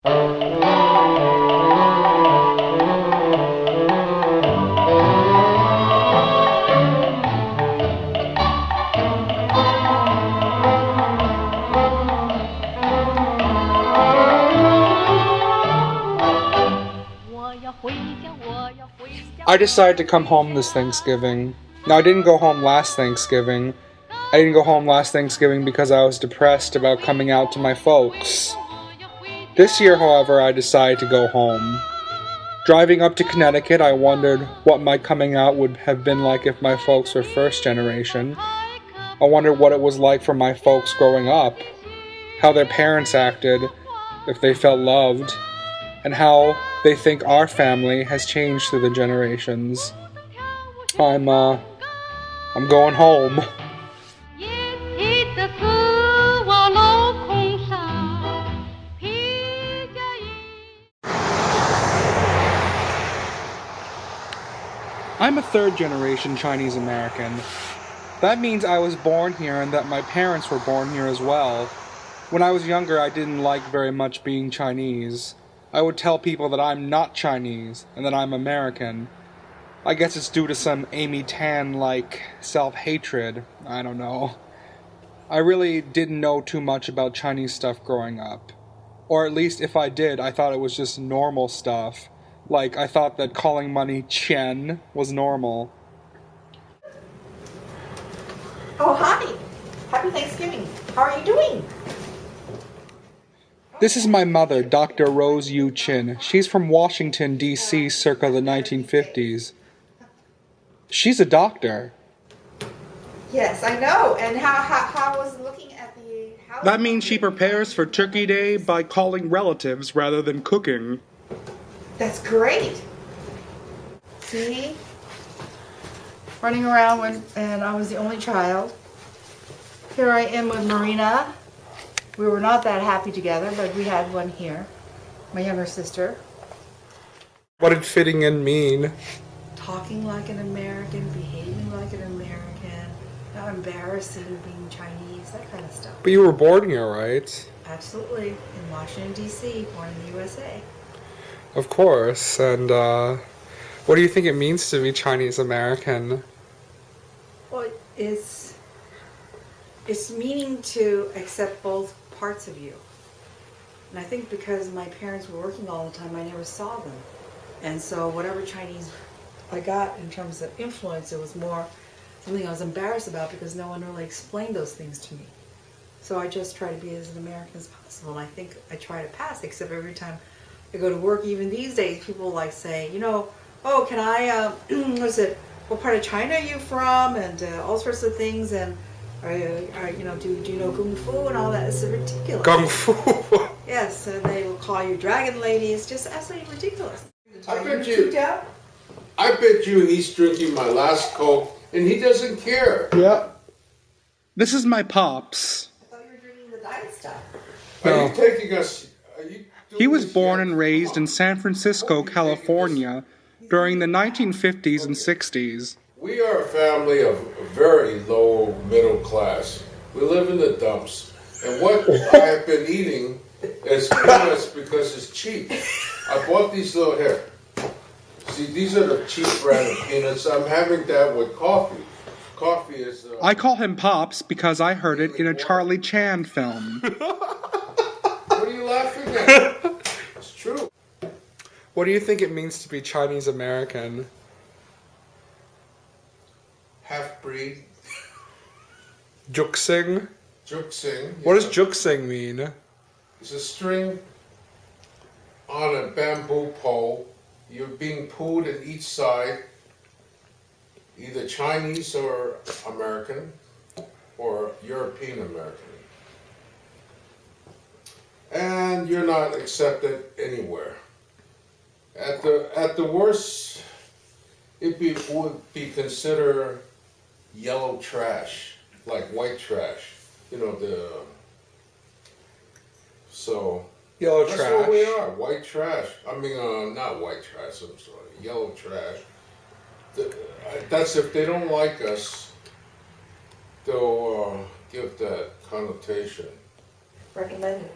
I decided to come home this Thanksgiving. Now, I didn't go home last Thanksgiving. I didn't go home last Thanksgiving because I was depressed about coming out to my folks. This year, however, I decided to go home. Driving up to Connecticut, I wondered what my coming out would have been like if my folks were first generation. I wondered what it was like for my folks growing up, how their parents acted, if they felt loved, and how they think our family has changed through the generations. I'm going home. I'm a third-generation Chinese American. That means I was born here and that my parents were born here as well. When I was younger, I didn't like very much being Chinese. I would tell people that I'm not Chinese and that I'm American. I guess it's due to some Amy Tan-like self-hatred. I don't know. I really didn't know too much about Chinese stuff growing up. Or at least if I did, I thought it was just normal stuff. Like, I thought that calling money Chen was normal. Oh, hi. Happy Thanksgiving. How are you doing? This is my mother, Dr. Rose Yu Chin. She's from Washington, D.C. circa the 1950s. She's a doctor. Yes, I know. And how was looking at the house? That means she prepares for Turkey Day by calling relatives rather than cooking. That's great. See? Running around and I was the only child. Here I am with Marina. We were not that happy together, but we had one here. My younger sister. What did fitting in mean? Talking like an American, behaving like an American, not embarrassing being Chinese, that kind of stuff. But you were born here, right? Absolutely. In Washington, D.C., born in the USA. Of course. And what do you think it means to be Chinese American? Well, it's meaning to accept both parts of you. And I think because my parents were working all the time, I never saw them. And so whatever Chinese I got in terms of influence, it was more something I was embarrassed about because no one really explained those things to me. So I just try to be as an American as possible. And I think I try to pass, except every time I go to work, even these days, people like say, you know, oh, can I, what part of China are you from? And all sorts of things. And do you know Kung Fu and all that? It's ridiculous. Kung Fu? Yes, and they will call you Dragon Lady. It's just absolutely ridiculous. I bet you he's drinking my last Coke and he doesn't care. Yeah. This is my pops. I thought you were drinking the diet stuff. Are you taking us? He was born and raised in San Francisco, California, during the 1950s and 60s. We are a family of very low middle class. We live in the dumps. And what I have been eating is peanuts because it's cheap. I bought these little here. See, these are the cheap brand of peanuts. I'm having that with coffee. Coffee is... I call him Pops because I heard it in a Charlie Chan film. What are you laughing at? It's true. What do you think it means to be Chinese American? Half-breed. Juxing? Juxing. What does juxing mean? It's a string on a bamboo pole. You're being pulled at each side, either Chinese or American, or European American. And you're not accepted anywhere. At the worst, would be considered yellow trash, like white trash. You know, Yellow that's trash. what we are, white trash. I mean, not white trash, I'm sorry, yellow trash. That's if they don't like us, they'll give that connotation. Recommended.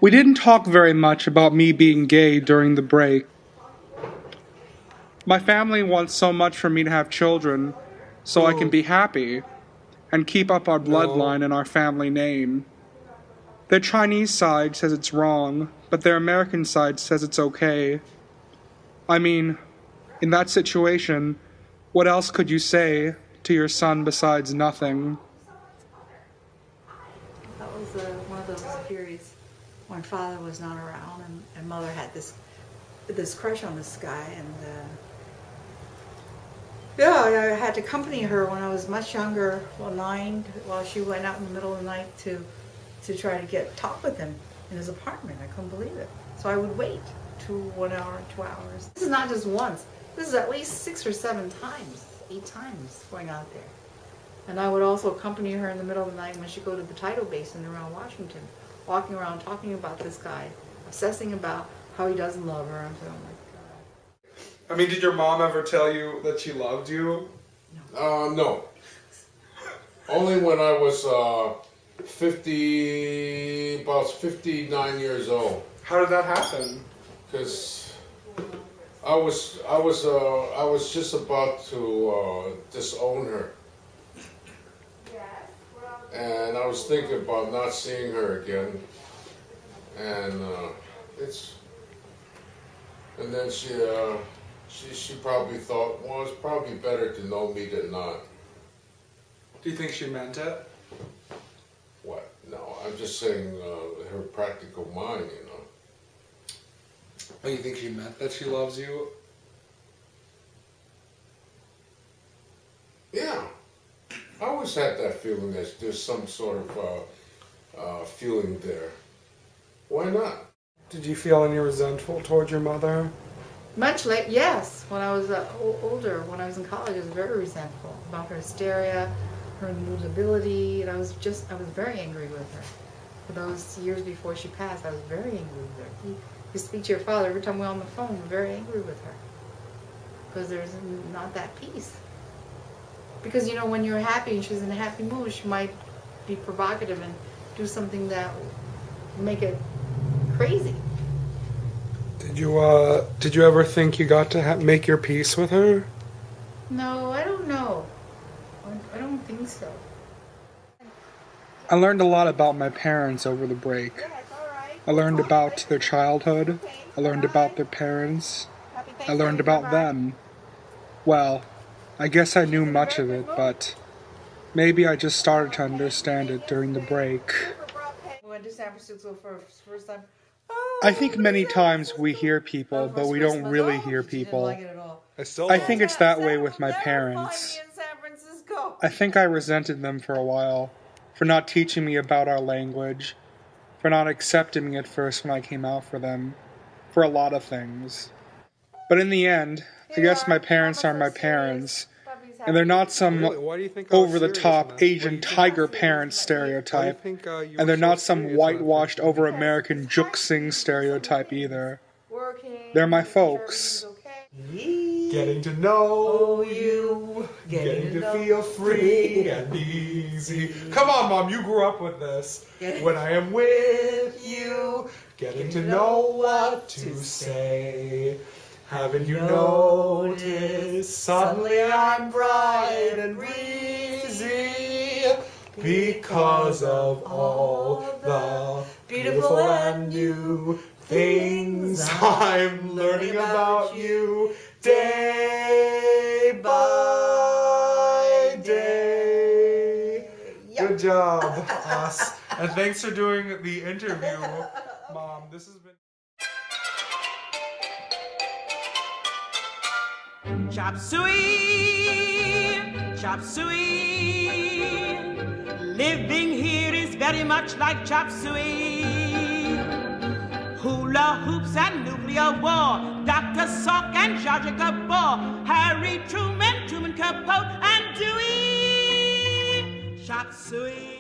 We didn't talk very much about me being gay during the break. My family wants so much for me to have children so I can be happy and keep up our bloodline and our family name. Their Chinese side says it's wrong, but their American side says it's okay. I mean, in that situation, what else could you say to your son besides nothing? That was one of those periods when father was not around and mother had this crush on this guy, and yeah, I had to accompany her when I was much younger, 9, while she went out in the middle of the night to try to talk with him in his apartment. I couldn't believe it. So I would wait 1 hour, 2 hours. This is not just once. This is at least 6 or 7 times, 8 times going out there. And I would also accompany her in the middle of the night when she'd go to the tidal basin around Washington, walking around talking about this guy, obsessing about how he doesn't love her. I'm so, oh my God. I mean, did your mom ever tell you that she loved you? No. Only when I was about 59 years old. How did that happen? Because I was just about to disown her, and I was thinking about not seeing her again, and then she probably thought, well, it's probably better to know me than not. Do you think she meant it? What? No, I'm just saying her practical mind, you know. Oh, you think she meant that she loves you? Yeah. I always had that feeling that there's some sort of feeling there. Why not? Did you feel any resentful towards your mother? Much like, yes. When I was older, when I was in college, I was very resentful about her hysteria, her immovability, and I was very angry with her. For those years before she passed, I was very angry with her. You speak to your father, every time we're on the phone, we're very angry with her. Because there's not that peace. Because, you know, when you're happy and she's in a happy mood, she might be provocative and do something that will make it crazy. Did you ever think you got to make your peace with her? No, I don't know. I don't think so. I learned a lot about my parents over the break. I learned about their childhood. I learned about their parents. I learned about them. Well, I guess I knew much of it, but maybe I just started to understand it during the break. We went to San Francisco for the first time. I think many times we hear people, but we don't really hear people. I think it's that way with my parents. I think I resented them for a while, for not teaching me about our language, for not accepting me at first when I came out for them, for a lot of things. But in the end, I guess my parents are my parents, and they're not some over-the-top Asian tiger parent stereotype, and they're not some whitewashed over-American juxing stereotype either. They're my folks. Getting to know you, getting to feel free and easy. Come on, Mom, you grew up with this. When I am with you, getting to know what to say. Haven't you noticed? Suddenly I'm bright and breezy because of all the beautiful and new things I'm learning about you day by day. Good job, us. And thanks for doing the interview, Mom. This has been... Chop suey, chop suey. Living here is very much like chop suey. Hula hoops and nuclear war, Dr. Salk and Zsa Zsa Gabor, Harry Truman, Truman Capote, and Dewey. Chop suey.